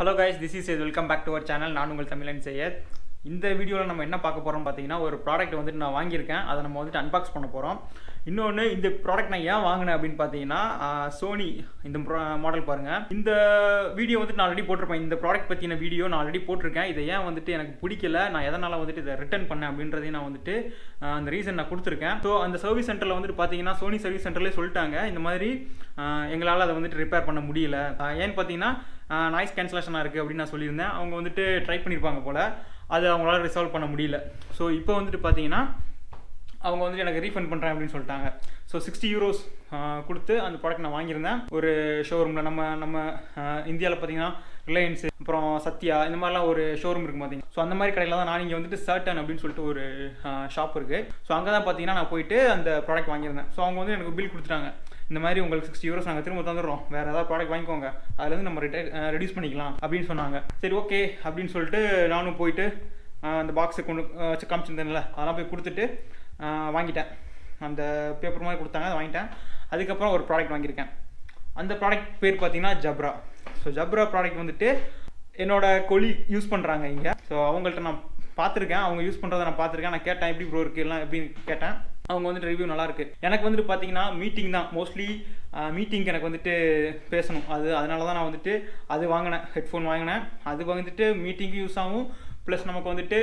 Hello guys, this is Syed. Welcome back to our channel. நான் உங்கள் தமிழன் Syed. இந்த வீடியோவில் நம்ம என்ன பார்க்க போகிறோம் பார்த்தீங்கன்னா, ஒரு ப்ராடக்ட் வந்துட்டு நான் வாங்கியிருக்கேன். அதை நம்ம வந்துட்டு அன்பாக்ஸ் பண்ண போகிறோம். இன்னொன்று, இந்த ப்ராடக்ட் நான் ஏன் வாங்கினேன் அப்படின்னு பார்த்தீங்கன்னா, சோனி இந்த மாடல் பாருங்கள். இந்த வீடியோ வந்துட்டு நான் ஆல்ரெடி போட்டிருப்பேன். இந்த ப்ராடக்ட் பற்றின வீடியோ நான் ஆல்ரெடி போட்டிருக்கேன். இதை ஏன் வந்துட்டு எனக்கு பிடிக்கல, நான் எதனால் வந்துட்டு இதை ரிட்டர்ன் பண்ணேன் அப்படின்றதையும் நான் வந்துட்டு அந்த ரீசன் நான் கொடுத்துருக்கேன். ஸோ அந்த சர்வீஸ் சென்டரில் வந்துட்டு பார்த்தீங்கன்னா, சோனி சர்வீஸ் சென்டர்லேயே சொல்லிட்டாங்க, இந்த மாதிரி எங்களால் அதை வந்துட்டு ரிப்பேர் பண்ண முடியல. ஏன்னு பார்த்தீங்கன்னா, நாய்ஸ் கேன்சலேஷனாக இருக்குது அப்படின்னு நான் சொல்லியிருந்தேன். அவங்க வந்துட்டு ட்ரை பண்ணியிருப்பாங்க போல், அது அவங்களால ரிசால்வ் பண்ண முடியல. ஸோ இப்போ வந்துட்டு பார்த்தீங்கன்னா, அவங்க வந்துட்டு எனக்கு ரீஃபண்ட் பண்ணுறேன் அப்படின்னு சொல்லிட்டாங்க. ஸோ 60 euros கொடுத்து அந்த ப்ராடக்ட் நான் வாங்கியிருந்தேன் ஒரு ஷோரூமில். நம்ம இந்தியாவில் பார்த்தீங்கன்னா ரிலையன்ஸு, அப்புறம் சத்யா, இந்த மாதிரிலாம் ஒரு ஷோரூம் இருக்குது பார்த்தீங்கன்னா. ஸோ அந்த மாதிரி கடையில் தான் நான் இங்கே வந்துட்டு சர்டன் அப்படின்னு சொல்லிட்டு ஒரு ஷாப் இருக்குது. ஸோ அங்கே தான் பார்த்தீங்கன்னா நான் போயிட்டு அந்த ப்ராடக்ட் வாங்கியிருந்தேன். ஸோ அவங்க வந்து எனக்கு பில் கொடுத்துட்டாங்க, இந்த மாதிரி உங்களுக்கு 60 euros நாங்கள் திரும்ப தந்துடுறோம், வேறு ஏதாவது ப்ராடக்ட் வாங்கிக்கோங்க, அதுலேருந்து நம்ம ரெடியூஸ் பண்ணிக்கலாம் அப்படின்னு சொன்னாங்க. சரி ஓகே அப்படின்னு சொல்லிட்டு நானும் போயிட்டு அந்த பாக்ஸை கொண்டு வச்சு காமிச்சிருந்தேன்ல, அதெல்லாம் போய் கொடுத்துட்டு வாங்கிட்டேன். அந்த பேப்பர் மாதிரி கொடுத்தாங்க, அதை வாங்கிட்டேன். அதுக்கப்புறம் ஒரு ப்ராடக்ட் வாங்கியிருக்கேன். அந்த ப்ராடக்ட் பேர் பார்த்தீங்கன்னா ஜப்ரா. ஸோ ஜப்ரா ப்ராடக்ட் வந்துட்டு என்னோட கொலீக் யூஸ் பண்ணுறாங்க இங்கே. ஸோ அவங்கள்ட்ட நான் பார்த்துருக்கேன், அவங்க யூஸ் பண்ணுறதை நான் பார்த்துருக்கேன். நான் கேட்டேன் எப்படி ப்ரோ இருக்குது எல்லாம் எப்படின்னு கேட்டேன். அவங்க வந்துட்டு ரிவ்யூ நல்லாயிருக்கு. எனக்கு வந்துட்டு பார்த்தீங்கன்னா மீட்டிங் தான் மோஸ்ட்லி, மீட்டிங்க்கு எனக்கு வந்துட்டு பேசணும், அதனால தான் நான் வந்துட்டு அது வாங்கினேன், ஹெட்ஃபோன் வாங்கினேன். அது வந்துட்டு மீட்டிங்கு யூஸ் ஆகும், ப்ளஸ் நமக்கு வந்துட்டு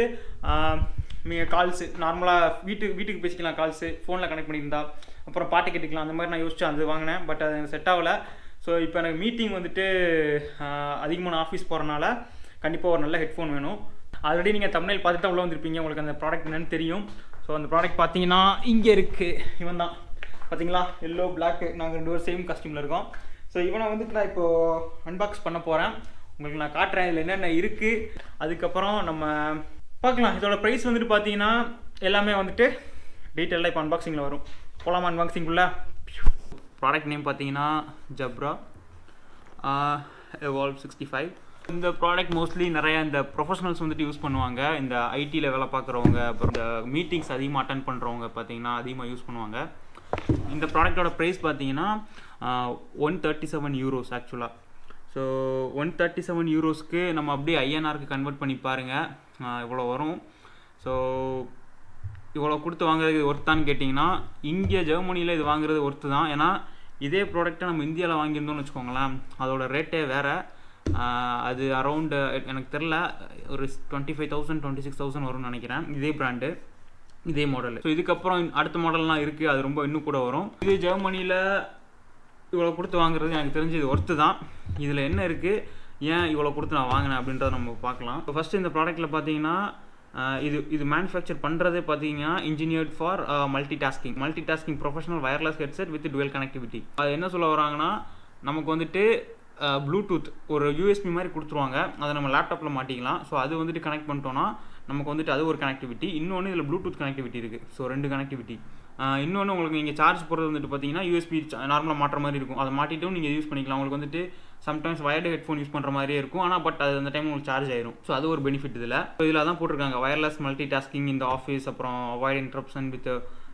கால்ஸு நார்மலாக வீட்டுக்கு பேசிக்கலாம், கால்ஸு ஃபோனில் கனெக்ட் பண்ணியிருந்தா, அப்புறம் பாட்டு கேட்டுக்கலாம், அந்த மாதிரி நான் யோசிச்சு அது வாங்கினேன். பட் அது எனக்கு செட் ஆகலை. ஸோ இப்போ எனக்கு மீட்டிங் வந்துட்டு அதிகமான ஆஃபீஸ் போகிறனால கண்டிப்பாக ஒரு நல்ல ஹெட்ஃபோன் வேணும். ஆல்ரெடி நீங்கள் தம்ப்நெயில் பார்த்துட்டு தான் உள்ளே வந்திருப்பீங்க, உங்களுக்கு அந்த ப்ராடக்ட் என்னென்னு தெரியும். ஸோ அந்த ப்ராடக்ட் பார்த்தீங்கன்னா இங்கே இருக்குது, இவன் தான் பார்த்தீங்களா, எல்லோ பிளாக், நாங்கள் 2 பேரும் சேம் காஸ்டியூமில் இருக்கோம். ஸோ இவனை வந்துட்டு நான் இப்போது அன்பாக்ஸ் பண்ண போகிறேன், உங்களுக்கு நான் காட்டுறேன் இதில் என்னென்ன இருக்குது. அதுக்கப்புறம் நம்ம பார்க்கலாம். இதோட ப்ரைஸ் வந்துட்டு பார்த்தீங்கன்னா எல்லாமே வந்துட்டு டீட்டெயிலாக இப்போ அன்பாக்சிங்கில் வரும். போகலாமா அன்பாக்சிங்குள்ளே? ப்ராடக்ட் நேம் பார்த்தீங்கன்னா ஜப்ரா Evolve 65. இந்த ப்ராடக்ட் மோஸ்ட்லி நிறைய இந்த ப்ரொஃபஷனல்ஸ் வந்துட்டு யூஸ் பண்ணுவாங்க. இந்த ஐடியில் வேலை பார்க்குறவங்க, அப்புறம் இந்த மீட்டிங்ஸ் அதிகமாக அட்டன் பண்ணுறவங்க பார்த்தீங்கன்னா அதிகமாக யூஸ் பண்ணுவாங்க. இந்த ப்ராடக்டோட ப்ரைஸ் பார்த்தீங்கன்னா 137 euros ஆக்சுவலாக. ஸோ 137 euros நம்ம அப்படியே ஐஎன்ஆருக்கு கன்வெர்ட் பண்ணி பாருங்கள், இவ்வளோ வரும். ஸோ இவ்வளோ கொடுத்து வாங்குறது ஒர்த்தான்னு கேட்டிங்கன்னா, இங்கே ஜெர்மனியில் இது வாங்குறது ஒர்த்து தான். ஏன்னா இதே ப்ராடக்ட்டை நம்ம இந்தியாவில் வாங்கியிருந்தோம்னு வச்சுக்கோங்களேன், அதோட ரேட்டே வேறு. அது அரௌண்டு எனக்கு தெரில ஒரு 25,000 26,000 வரும்னு நினைக்கிறேன், இதே பிராண்டு இதே மாடல். ஸோ இதுக்கப்புறம் அடுத்த மாடல்லாம் இருக்குது, அது ரொம்ப இன்னும் கூட வரும். இது ஜெர்மனியில் இவ்வளோ கொடுத்து வாங்குறது எனக்கு தெரிஞ்சு இது ஒர்த்து தான். இதில் என்ன இருக்குது, ஏன் இவ்வளோ கொடுத்து நான் வாங்கினேன் அப்படின்றத நம்ம பார்க்கலாம். இப்போ ஃபஸ்ட்டு இந்த ப்ராடக்ட்டில் பார்த்தீங்கன்னா இது மேனுஃபேக்சர் பண்ணுறதே பார்த்தீங்கன்னா engineered for multi tasking professional wireless headset with twelve connectivity. அது என்ன சொல்ல வராங்கன்னா, நமக்கு வந்துட்டு ப்ளூடூத் ஒரு யூஎஸ்பி மாதிரி கொடுத்துருவாங்க, அதை நம்ம லேப்டாப்பில் மாட்டிக்கலாம். ஸோ அது வந்துட்டு கனெக்ட் பண்ணிட்டோன்னா நமக்கு வந்துட்டு அது ஒரு கனெக்டிவிட்டி. இன்னொன்று இதில் ப்ளூடூத் கனெக்டிவிட்டி இருக்குது. So 2 connectivity. இன்னொன்று உங்களுக்கு நீங்கள் சார்ஜ் போடுறது வந்துட்டு பார்த்தீங்கன்னா யூஎஸ்பி நார்மலாக மாட்டுற மாதிரி இருக்கும், அதை மாட்டிட்டும் நீங்கள் யூஸ் பண்ணிக்கலாம். உங்களுக்கு வந்துட்டு சம்டைம்ஸ் வயர்டு ஹெட்ஃபோன் யூஸ் பண்ணுற மாதிரியே இருக்கும், ஆனால் பட் அது அந்த டைம் உங்களுக்கு சார்ஜ் ஆயிரும். ஸோ அது ஒரு பெனிஃபிட் இதில். ஸோ இதில் தான் போட்டிருக்காங்க வயர்லெஸ் மல்டி டாஸ்கிங் இந்த ஆஃபீஸ், அப்புறம் avoid interruption with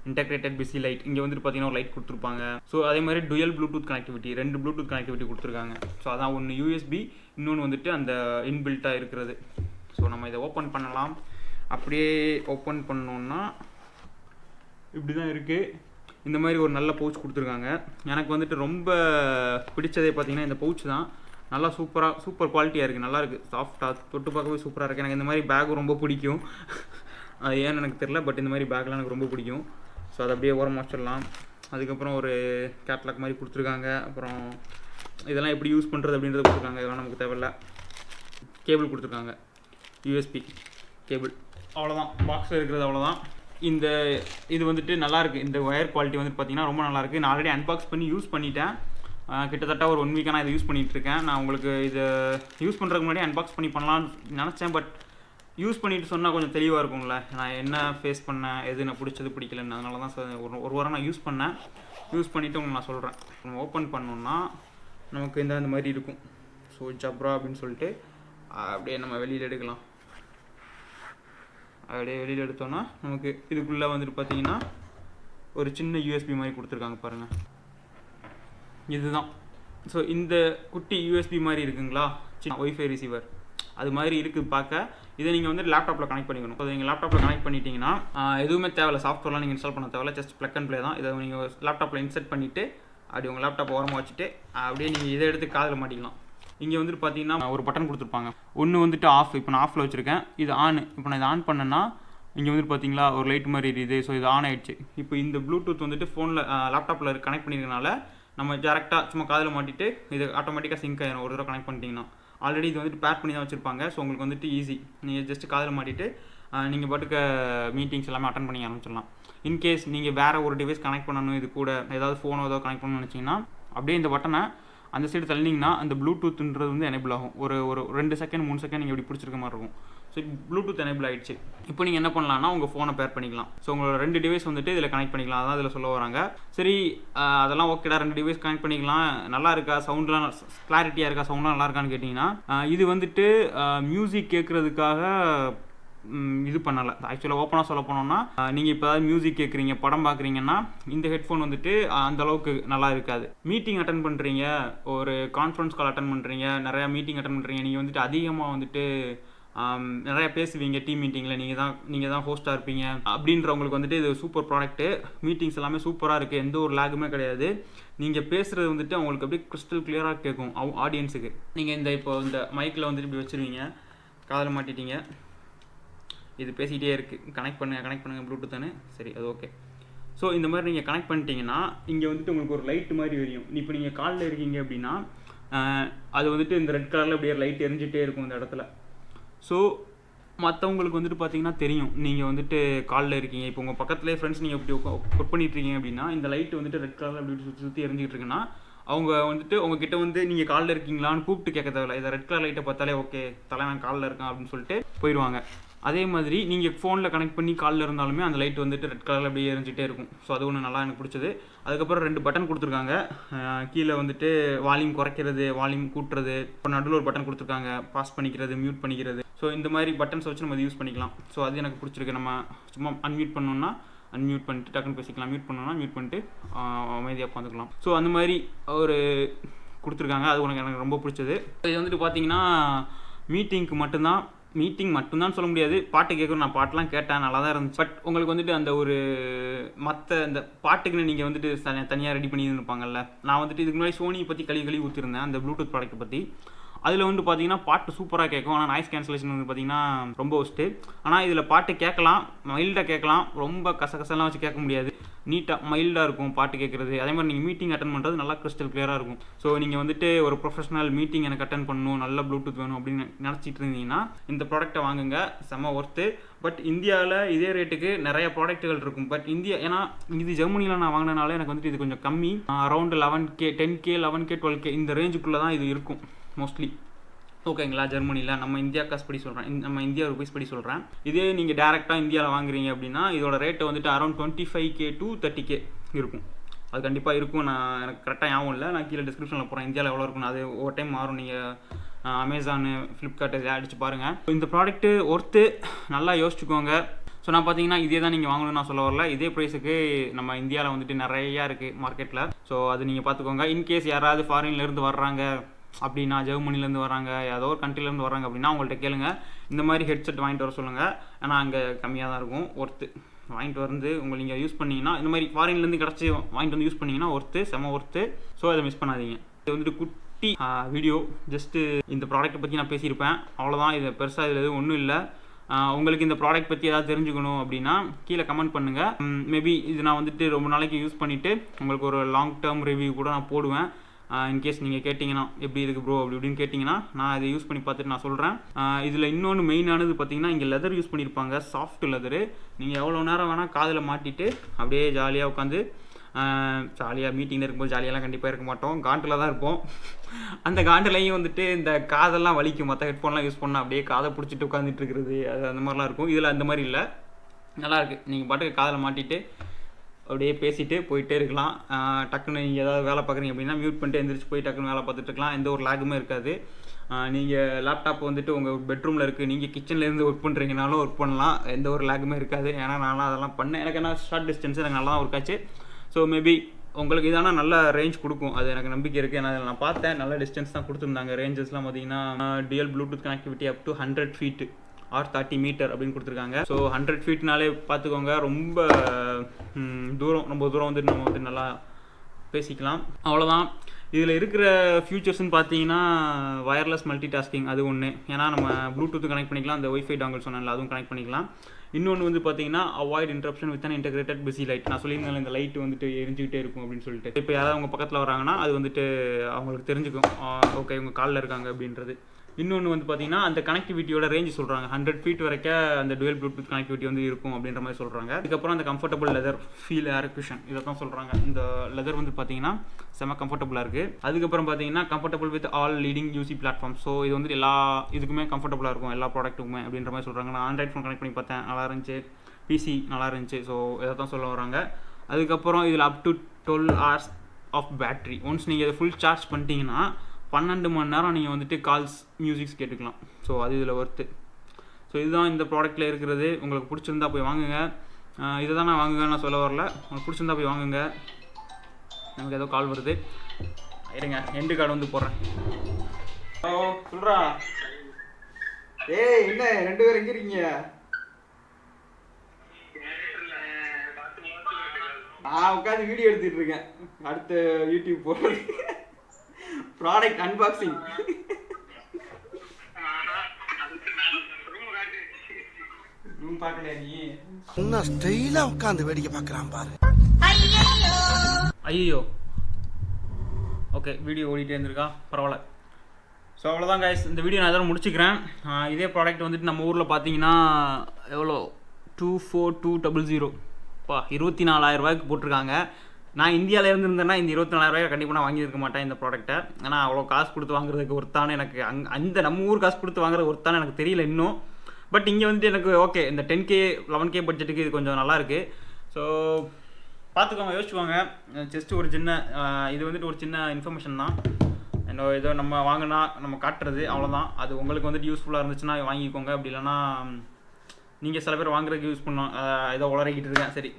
integrated busy light. இங்கே வந்துட்டு பார்த்தீங்கன்னா ஒரு லைட் கொடுத்துருப்பாங்க. ஸோ அதே மாதிரி dual Bluetooth connectivity, 2 Bluetooth connectivity கொடுத்துருக்காங்க. ஸோ அதான் ஒன்று யூஎஸ்பி, இன்னொன்று வந்துட்டு அந்த இன்பில்ட்டாக இருக்கிறது. ஸோ நம்ம இதை ஓப்பன் பண்ணலாம். அப்படியே ஓப்பன் பண்ணோன்னா இப்படி தான் இருக்குது. இந்த மாதிரி ஒரு நல்ல பவுச் கொடுத்துருக்காங்க. எனக்கு வந்துட்டு ரொம்ப பிடிச்சதே பார்த்தீங்கன்னா இந்த பவுச் தான். நல்லா சூப்பர் குவாலிட்டியாக இருக்குது, நல்லாயிருக்கு, சாஃப்டாக, தொட்டு பார்க்கவே சூப்பராக இருக்குது. எனக்கு இந்த மாதிரி பேக் ரொம்ப பிடிக்கும், அது ஏன்னு எனக்கு தெரில, பட் இந்த மாதிரி பேக்லாம் எனக்கு ரொம்ப பிடிக்கும். ஸோ அதை அப்படியே ஓரமாக வச்சிடலாம். அதுக்கப்புறம் ஒரு கேட்லாக் மாதிரி கொடுத்துருக்காங்க. அப்புறம் இதெல்லாம் எப்படி யூஸ் பண்ணுறது அப்படின்றத கொடுத்துருக்காங்க, இதெல்லாம் நமக்கு தேவையில்ல. கேபிள் கொடுத்துருக்காங்க, யூஎஸ்பி கேபிள், அவ்வளோதான். பாக்ஸில் இருக்கிறது அவ்வளோதான். இது வந்துட்டு நல்லாயிருக்கு. இந்த ஒயர் குவாலிட்டி வந்துட்டு பார்த்தீங்கன்னா ரொம்ப நல்லாயிருக்கு. நான் ஆல்ரெடி அன்பாக்ஸ் பண்ணி யூஸ் பண்ணிட்டேன், கிட்டத்தட்ட ஒரு 1 வீக்காக நான் இதை யூஸ் பண்ணிகிட்ருக்கேன். நான் உங்களுக்கு இதை யூஸ் பண்ணுறதுக்கு முன்னாடி அன்பாக்ஸ் பண்ணி பண்ணலான்னு நினச்சேன், பட் யூஸ் பண்ணிவிட்டு சொன்னால் கொஞ்சம் தெளிவாக இருக்கும்ல, நான் என்ன ஃபேஸ் பண்ணேன், எது நான் பிடிச்சது பிடிக்கலன்னு. அதனால தான் ஒரு வாரம் நான் யூஸ் பண்ணிவிட்டு உங்களுக்கு நான் சொல்கிறேன். நம்ம ஓப்பன் பண்ணோன்னா நமக்கு இந்த மாதிரி இருக்கும். ஸோ ஜப்ரா அப்படின்னு சொல்லிட்டு அப்படியே நம்ம வெளியில் எடுக்கலாம். அப்படியே வெளியில் எடுத்தோன்னா நமக்கு இதுக்குள்ளே வந்துட்டு பார்த்தீங்கன்னா ஒரு சின்ன யூஎஸ்பி மாதிரி கொடுத்துருக்காங்க பாருங்கள், இதுதான். ஸோ இந்த குட்டி யூஎஸ்பி மாதிரி இருக்குங்களா, ஒய்ஃபை ரிசீவர் அது மாதிரி இருக்குது பார்க்க. இதை நீங்கள் வந்து லேப்டாப்பில் கனெக்ட் பண்ணிக்கணும். ஸோ நீங்கள் லேப்டாப்பில் கனெக்ட் பண்ணிட்டீங்கன்னா எதுவுமே தேவையில்ல, சாஃப்ட்வேர்லாம் நீங்கள் இன்ஸ்டால் பண்ண தேவையில்ல, ஜஸ்ட் ப்ளக் அண்ட் ப்ளே தான். இதை நீங்கள் லேப்டாப்பில் இன்செர்ட் பண்ணிவிட்டு அப்படி உங்கள் லேப்டாப் ஓரமாக வச்சுட்டு அப்படியே நீங்கள் இதை எடுத்து காதில் மாட்டிக்கலாம். இங்கே வந்துட்டு பார்த்தீங்கன்னா ஒரு பட்டன் கொடுத்துருப்பாங்க. ஒன்று வந்துட்டு ஆஃப், இப்போ நான் ஆஃபில் வச்சுருக்கேன், இது ஆன். இப்போ நான் இதை ஆன் பண்ணேன்னா இங்கே வந்துட்டு பார்த்தீங்களா ஒரு லைட் மாதிரி எரியுது. ஸோ இது ஆன் ஆகிடுச்சு. இப்போ இந்த ப்ளூடூத் வந்துட்டு ஃபோனில் லேப்டாப்பில் கனெக்ட் பண்ணிக்கிறதுனால நம்ம டேரெக்டாக சும்மா காதில் மாட்டிட்டு இது ஆட்டோமேட்டிக்காக சிங்க் ஆகிடும். ஒரு தடவை கனெக்ட் பண்ணிட்டீங்கன்னா ஆல்ரெடி இது வந்துட்டு பேர் பண்ணி தான் வச்சுருப்பாங்க. ஸோ உங்களுக்கு வந்துட்டு ஈஸி, நீங்கள் ஜஸ்ட்டு காதில் மாட்டிட்டு நீங்கள் பாட்டுக்க மீட்டிங்ஸ் எல்லாமே அட்டன் பண்ணி ஆரம்பிச்சிடலாம். இன்கேஸ் நீங்கள் வேறு ஒரு டிவைஸ் கனெக்ட் பண்ணணும், இது கூட ஏதாவது ஃபோனோ ஏதாவது கனெக்ட் பண்ணணும்னு நினச்சிங்கன்னா அப்படியே இந்த பட்டனை அந்த சைடு தள்ளிங்கன்னா அந்த ப்ளூடூத்ன்றது வந்து எனேபிள் ஆகும். ஒரு 2 செகண்ட் 3 செகண்ட் நீங்கள் இப்படி பிடிச்சிருக்க மாதிரி இருக்கும். ஸோ ப்ளூடூத் எனேபிள் ஆகிடுச்சு. இப்போ நீங்கள் என்ன பண்ணலாம்னா உங்கள் ஃபோனை பேர் பண்ணிக்கலாம். ஸோ உங்களோட 2 டிவைஸ் வந்துட்டு இதில் கனெக்ட் பண்ணிக்கலாம். அதான் இதில் சொல்ல வராங்க. சரி, அதெல்லாம் ஓகேடா, 2 டிவைஸ் கனெக்ட் பண்ணிக்கலாம், நல்லா இருக்கா, சவுண்ட்லாம் கிளாரிட்டியாக இருக்கா, சவுண்ட்லாம் நல்லா இருக்கான்னு கேட்டிங்கன்னா இது வந்துட்டு மியூசிக் கேட்குறதுக்காக இது பண்ணலை. ஆக்சுவலாக ஓப்பனாக சொல்ல போனோம்னா நீங்கள் இப்போ ஏதாவது மியூசிக் கேட்குறீங்க, படம் பார்க்குறீங்கன்னா இந்த ஹெட்ஃபோன் வந்துட்டு அந்தளவுக்கு நல்லா இருக்காது. மீட்டிங் அட்டன் பண்ணுறீங்க, ஒரு கான்ஃபரன்ஸ் கால் அட்டன் பண்ணுறீங்க, நிறையா மீட்டிங் அட்டன் பண்ணுறீங்க, நீங்கள் வந்துட்டு அதிகமாக வந்துட்டு நிறையா பேசுவீங்க டீம் மீட்டிங்கில், நீங்கள் தான் ஹோஸ்ட்டாக இருப்பீங்க அப்படின்றவங்களுக்கு வந்துட்டு இது சூப்பர் ப்ராடக்ட்டு. மீட்டிங்ஸ் எல்லாமே சூப்பராக இருக்குது, எந்த ஒரு லேகுமே கிடையாது. நீங்கள் பேசுகிறது வந்துட்டு அவங்களுக்கு அப்படியே கிறிஸ்டல் கிளியராக கேட்கும் ஆடியன்ஸுக்கு. நீங்கள் இப்போ இந்த மைக்கில் வந்துட்டு இப்படி வச்சுருவீங்க, காதில் மாட்டிட்டீங்க, இது பேசிகிட்டே இருக்குது, கனெக்ட் பண்ணுங்கள் ப்ளூடூத்தானு, சரி அது ஓகே. ஸோ இந்த மாதிரி நீங்கள் கனெக்ட் பண்ணிட்டீங்கன்னா இங்கே வந்துட்டு உங்களுக்கு ஒரு லைட் மாதிரி எரியும். இப்போ நீங்கள் காலில் இருக்கீங்க அப்படின்னா அது வந்துட்டு இந்த ரெட் கலரில் அப்படியே லைட் எரிஞ்சிட்டே இருக்கும் இந்த இடத்துல. ஸோ மற்றவங்களுக்கு வந்துட்டு பார்த்தீங்கன்னா தெரியும் நீங்கள் வந்துட்டு காலில் இருக்கீங்க. இப்போ உங்கள் பக்கத்துலேயே ஃப்ரெண்ட்ஸ் நீங்கள் இப்படி ஒர்க் பண்ணிட்டு இருக்கீங்க அப்படின்னா இந்த லைட் வந்துட்டு ரெட் கலரில் அப்படி சுற்றி எரிஞ்சிட்டு இருக்குன்னா அவங்க வந்துட்டு உங்ககிட்ட வந்து நீங்கள் காலில் இருக்கீங்களான்னு கூப்பிட்டு கேட்க தேவையில்ல. இதை ரெட் கலர் லைட்டை பார்த்தாலே ஓகே தலைவன் காலில் இருக்கான் அப்படின்னு சொல்லிட்டு போயிடுவாங்க. அதே மாதிரி நீங்கள் ஃபோனில் கனெக்ட் பண்ணி காலில் இருந்தாலுமே அந்த லைட் வந்துட்டு ரெட் கலரில் அப்படியே எரிஞ்சிட்டே இருக்கும். ஸோ அது ஒன்று நல்லா எனக்கு பிடிச்சது. அதுக்கப்புறம் 2 பட்டன் கொடுத்துருக்காங்க. கீழே வந்துட்டு வால்யூம் குறைக்கிறது, வால்யூம் கூட்டுறது, இப்போ நடுவில் ஒரு பட்டன் கொடுத்துருக்காங்க, பாஸ் பண்ணிக்கிறது, மியூட் பண்ணிக்கிறது. ஸோ இந்த மாதிரி பட்டன்ஸ் வச்சு நம்ம யூஸ் பண்ணிக்கலாம். ஸோ அது எனக்கு பிடிச்சிருக்கு. நம்ம சும்மா அன்மியூட் பண்ணோம்னா அன்மியூட் பண்ணிட்டு டக்குன்னு பேசிக்கலாம், மியூட் பண்ணோம்னா மியூட் பண்ணிட்டு அமைதியாக உட்காந்துக்கலாம். ஸோ அந்த மாதிரி ஒரு கொடுத்துருக்காங்க. அது எனக்கு ரொம்ப பிடிச்சது. இது வந்துட்டு பார்த்தீங்கன்னா மீட்டிங் மட்டும்தான் சொல்ல முடியாது, பாட்டு கேட்கணும். நான் பாட்டெலாம் கேட்டேன், நல்லா தான் இருந்துச்சு. பட் உங்களுக்கு வந்துட்டு அந்த ஒரு மற்ற இந்த பாட்டுக்குன்னு நீங்கள் வந்துட்டு தனியாக ரெடி பண்ணி இருப்பாங்கல்ல. நான் வந்துட்டு இதுக்கு முன்னாடி சோனியை பற்றி கழுவி ஊற்றிருந்தேன் அந்த ப்ளூடூத் ப்ராடக்ட்டை பற்றி. அதில் வந்து பார்த்தீங்கன்னா பாட்டு சூப்பராக கேட்கும், ஆனால் நாய்ஸ் கேன்சலேஷன் வந்து பார்த்தீங்கன்னா ரொம்ப ஒஸ்ட்டு. ஆனால் இதில் பாட்டு கேட்கலாம், மைல்டாக கேட்கலாம், ரொம்ப கசகசெல்லாம் வச்சு கேட்க முடியாது, நீட்டாக மைல்டாக இருக்கும் பாட்டு கேட்குறது. அதே மாதிரி நீங்கள் மீட்டிங் அட்டன் பண்ணுறது நல்லா கிறிஸ்டல் கிளியராக இருக்கும். ஸோ நீங்கள் வந்துட்டு ஒரு ப்ரொஃபஷனல் மீட்டிங் எனக்கு அட்டன் பண்ணணும், நல்ல ப்ளூடூத் வேணும் அப்படின்னு நினச்சிட்டு இருந்தீங்கன்னா இந்த ப்ராடக்ட்டை வாங்குங்க, செம்ம ஒர்த்து. பட் இந்தியாவில் இதே ரேட்டுக்கு நிறைய ப்ராடக்ட்டுகள் இருக்கும். பட் ஏன்னா இது ஜெர்மனியில் நான் வாங்கினால எனக்கு வந்துட்டு இது கொஞ்சம் கம்மி, around 11K 10K 11K 12K இந்த ரேஞ்சுக்குள்ளே தான் இது இருக்கும் மோஸ்ட்லி. ஓகேங்களா, ஜெர்மனியில் நம்ம இந்தியா காசு படி சொல்கிறேன், நம்ம இந்தியா ருபீஸ் படி சொல்கிறேன். இதே நீங்கள் டேரெக்டாக இந்தியாவில் வாங்குறீங்க அப்படின்னா இதோட ரேட்டு வந்துட்டு அரௌண்ட் 25K to 30K இருக்கும். அது கண்டிப்பாக இருக்கும். எனக்கு கரெக்டாக ஞாபகம் இல்லை, நான் கீழே டிஸ்கிரிப்ஷனில் போகிறேன் இந்தியாவில் எவ்வளோ இருக்குன்னு. அது ஒரு டைம் மாறும், நீங்கள் அமேசானு ஃப்ளிப்கார்ட் இதை அடித்து பாருங்கள். இந்த ப்ராடக்ட்டு ஒர்த்து, நல்லா யோசிச்சுக்கோங்க. ஸோ நான் பார்த்தீங்கன்னா இதே தான் நீங்கள் வாங்கணும்னு நான் சொல்ல வரல, இதே ப்ரைஸுக்கு நம்ம இந்தியாவில் வந்துட்டு நிறையா இருக்குது மார்க்கெட்டில். ஸோ அது நீங்கள் பார்த்துக்கோங்க. இன்கேஸ் யாராவது ஃபாரின்லேருந்து வர்றாங்க அப்படின்னா, ஜெர்மனிலேருந்து வராங்க, ஏதோ ஒரு கண்ட்ரிலேருந்து வராங்க அப்படின்னா அவங்கள்ட்ட கேளுங்க, இந்த மாதிரி ஹெட்செட் வாங்கிட்டு வர சொல்லுங்கள். ஏன்னா அங்கே கம்மியாக தான் இருக்கும், ஒர்த்து. வாங்கிட்டு வந்து நீங்கள் யூஸ் பண்ணிங்கன்னா, இந்த மாதிரி ஃபாரின்லேருந்து கிடச்சி வாங்கிட்டு வந்து யூஸ் பண்ணிங்கன்னா ஒர்த்து, செம ஒர்த்து. ஸோ அதை மிஸ் பண்ணாதீங்க. இது வந்துட்டு குட்டி வீடியோ, ஜஸ்ட்டு இந்த ப்ராடக்ட்டை பற்றி நான் பேசியிருப்பேன், அவ்வளோதான். இது பெருசாக இதில் எதுவும் ஒன்றும் இல்லை. உங்களுக்கு இந்த ப்ராடக்ட் பற்றி ஏதாவது தெரிஞ்சுக்கணும் அப்படின்னா கீழே கமெண்ட் பண்ணுங்கள். மேபி இது நான் வந்துட்டு ரொம்ப நாளைக்கு யூஸ் பண்ணிவிட்டு உங்களுக்கு ஒரு லாங் டேர்ம் ரிவ்யூ கூட நான் போடுவேன். இன்கேஸ் நீங்கள் கேட்டிங்கன்னா எப்படி இருக்குது ப்ரோ அப்படி இப்படின்னு கேட்டிங்கன்னா நான் இதை யூஸ் பண்ணி பார்த்துட்டு நான் சொல்கிறேன். இதில் இன்னொன்று மெயினானது பார்த்தீங்கன்னா இங்கே லெதர் யூஸ் பண்ணியிருப்பாங்க, சாஃப்ட் லெதரு. நீங்கள் எவ்வளோ நேரம் வேணால் காதில் மாட்டிட்டு அப்படியே ஜாலியாக உட்காந்து ஜாலியாக மீட்டிங்கில் இருக்கும்போது ஜாலியெல்லாம் கண்டிப்பாக இருக்க மாட்டோம், காண்டில் தான் இருப்போம். அந்த காண்டிலையும் வந்துட்டு இந்த காதெல்லாம் வலிக்கும், மற்ற ஹெட்ஃபோன்லாம் யூஸ் பண்ணால் அப்படியே காதை பிடிச்சிட்டு உட்காந்துட்டு இருக்கிறது, அது அந்த மாதிரிலாம் இருக்கும். இதில் அந்த மாதிரி இல்லை, நல்லாயிருக்கு. நீங்கள் பாட்டுக்கு காதில் மாட்டிட்டு அப்படியே பேசிட்டு போயிட்டே இருக்கலாம். டக்குன்னு நீங்கள் ஏதாவது வேலை பார்க்குறீங்க அப்படின்னா மியூட் பண்ணிட்டு எந்திரிச்சு போய் டக்குன்னு வேலை பார்த்துட்டு இருக்கலாம், எந்த ஒரு லேகுமே இருக்காது. நீங்கள் லேப்டாப் வந்துட்டு உங்கள் பெட்ரூமில் இருக்குது, நீங்கள் கிச்சன்லேருந்து ஒர்க் பண்ணுறீங்கனாலும் ஒர்க் பண்ணலாம், எந்த ஒரு லேகுமே இருக்காது. ஏன்னா நானும் அதெல்லாம் பண்ணேன், எனக்கு என்ன ஷார்ட் டிஸ்டன்ஸ் எனக்கு நல்லா தான் ஒர்க் ஆச்சு. ஸோ மேபி உங்களுக்கு இதான நல்ல ரேஞ்ச் கொடுக்கும், அது எனக்கு நம்பிக்கை இருக்குது. ஏன்னா நான் பார்த்தேன், நல்ல டிஸ்டன்ஸ் தான் கொடுத்துருந்தாங்க. ரேஞ்சஸ்லாம் பார்த்தீங்கன்னா டிஎல் Bluetooth connectivity up to 100 feet or 30 metre அப்படின்னு கொடுத்துருக்காங்க. ஸோ 100 feetனாலே பார்த்துக்கோங்க, ரொம்ப தூரம் வந்துட்டு நம்ம வந்து நல்லா பேசிக்கலாம். அவ்வளோதான். இதில் இருக்கிற ஃபியூச்சர்ஸ்னு பார்த்தீங்கன்னா வயர்லெஸ் மல்டி டாஸ்கிங் அது ஒன்று. ஏன்னா நம்ம ப்ளூடூத்து கனெக்ட் பண்ணிக்கலாம், அந்த ஒய்ஃபை டாங்கல் சொன்னால அதுவும் கனெக்ட் பண்ணிக்கலாம். இன்னொன்று வந்து பார்த்தீங்கன்னா avoid interruption with an integrated busy light. நான் சொல்லியிருந்தேன் இந்த லைட் வந்துட்டு எரிஞ்சுக்கிட்டே இருக்கும் அப்படின்னு சொல்லிட்டு. இப்போ யாராவது அவங்க பக்கத்தில் வராங்கன்னா அது வந்துட்டு அவங்களுக்கு தெரிஞ்சுக்கும், ஓகே இவங்க காலில் இருக்காங்க அப்படின்றது. இன்னொன்று வந்து பார்த்தீங்கன்னா அந்த கனெக்டிவிட்டியோட ரேஞ்ச் சொல்கிறாங்க 100 feet வரைக்கும் அந்த டுவெல் ப்ளூடூத் கனெக்டிவிட்டி வந்து இருக்கும் அப்படின்ற மாதிரி சொல்கிறாங்க. அதுக்கப்புறம் அந்த கம்ஃபர்டபுள் லெதர் ஃபீல் ஏர் குஷன் இதை தான் சொல்கிறாங்க. இந்த லெதர் வந்து பார்த்தீங்கன்னா செம்ம கம்ஃபர்டபுளாக இருக்குது. அதுக்கப்புறம் பார்த்தீங்கன்னா comfortable with all leading UC platform. So இது வந்து எல்லா இதுக்குமே கம்ஃபர்டபுளாக இருக்கும், எல்லா ப்ராடக்ட்டுக்குமே அப்படின்ற மாதிரி சொல்கிறாங்க. நான் ஆண்ட்ராய்ட் ஃபோன் கனெக்ட் பண்ணி பார்த்தேன், நல்லா இருந்துச்சு. பிசி நல்லா இருந்துச்சு. ஸோ இதை தான் சொல்ல வராங்க. அதுக்கப்புறம் இதில் up to 12 hours of battery. Once நீங்கள் இதை ஃபுல் சார்ஜ் பண்ணிட்டீங்கன்னா 12 மணி நேரம் நீங்கள் வந்துட்டு கால்ஸ் மியூசிக்ஸ் கேட்டுக்கலாம். ஸோ அது இதில் ஒர்த்து. ஸோ இதுதான் இந்த ப்ராடக்ட்டில் இருக்கிறது. உங்களுக்கு பிடிச்சிருந்தா போய் வாங்குங்க. இதை தான் நான் வாங்குங்கன்னு நான் சொல்ல வரல, உங்களுக்கு பிடிச்சிருந்தா போய் வாங்குங்க. நமக்கு ஏதோ கால் வருது, இருங்க எண்டு கார்டு வந்து போடுறேன். ஹலோ சொல்கிறா. ஏய் என்ன 2 பேர் எங்கே இருக்கீங்க? நான் உட்காந்து வீடியோ எடுத்துகிட்டு இருக்கேன், அடுத்த யூடியூப் போடுறது. Product unboxing. ரூம் பார்க்கல நீ? என்ன ஸ்டைலா உட்கார்ந்து வேடிக்கை பார்க்கறான் பாரு. ஐயோ ஓகே, வீடியோ ஓடிட்டே இருந்திருக்கா, பரவாயில்ல. ஸோ அவ்வளோதான் கைஸ், இந்த வீடியோ நான் இதோட முடிச்சுக்கிறேன். இதே ப்ராடக்ட் வந்துட்டு நம்ம ஊரில் பார்த்தீங்கன்னா எவ்வளோ 24200 பா 24,000 ரூபாய்க்கு போட்டிருக்காங்க. நான் இந்தியாவில் இருந்திருந்தேன்னா இந்த 24,000 ரூபாய் கண்டிப்பாக நான் வாங்கியிருக்க மாட்டேன் இந்த ப்ராடக்ட்டை. ஏன்னா அவ்வளோ காசு கொடுத்து வாங்குறதுக்கு ஒருத்தானே எனக்கு அந்த நம்ம ஊர் காசு கொடுத்து வாங்குறது ஒருத்தானே எனக்கு தெரியல இன்னும். பட் இங்கே வந்துட்டு எனக்கு ஓகே, இந்த 10K 11K பட்ஜெட்டுக்கு இது கொஞ்சம் நல்லாயிருக்கு. ஸோ பார்த்துக்கோங்க, யோசிச்சுக்கோங்க. ஜஸ்ட் ஒரு சின்ன இது வந்துட்டு ஒரு சின்ன இன்ஃபர்மேஷன் தான். ஏதோ நம்ம வாங்கினா நம்ம காட்டுறது அவ்வளோதான். அது உங்களுக்கு வந்துட்டு யூஸ்ஃபுல்லாக இருந்துச்சுன்னா வாங்கிக்கோங்க, அப்படி இல்லைன்னா நீங்கள் சில பேர் வாங்குறதுக்கு யூஸ் பண்ணோம். ஏதோ உளறிக்கிட்டு இருக்கேன், சரி.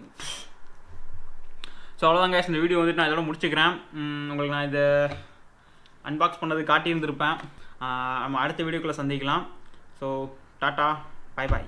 ஸோ அவ்வளோதான் கைஸ், இந்த வீடியோ வந்துட்டு நான் இதோட முடிச்சுக்கிறேன். உங்களுக்கு நான் இதை அன்பாக்ஸ் பண்ணது காட்டியிருந்திருப்பேன். நம்ம அடுத்த வீடியோக்குள்ளே சந்திக்கலாம். So tata, bye bye.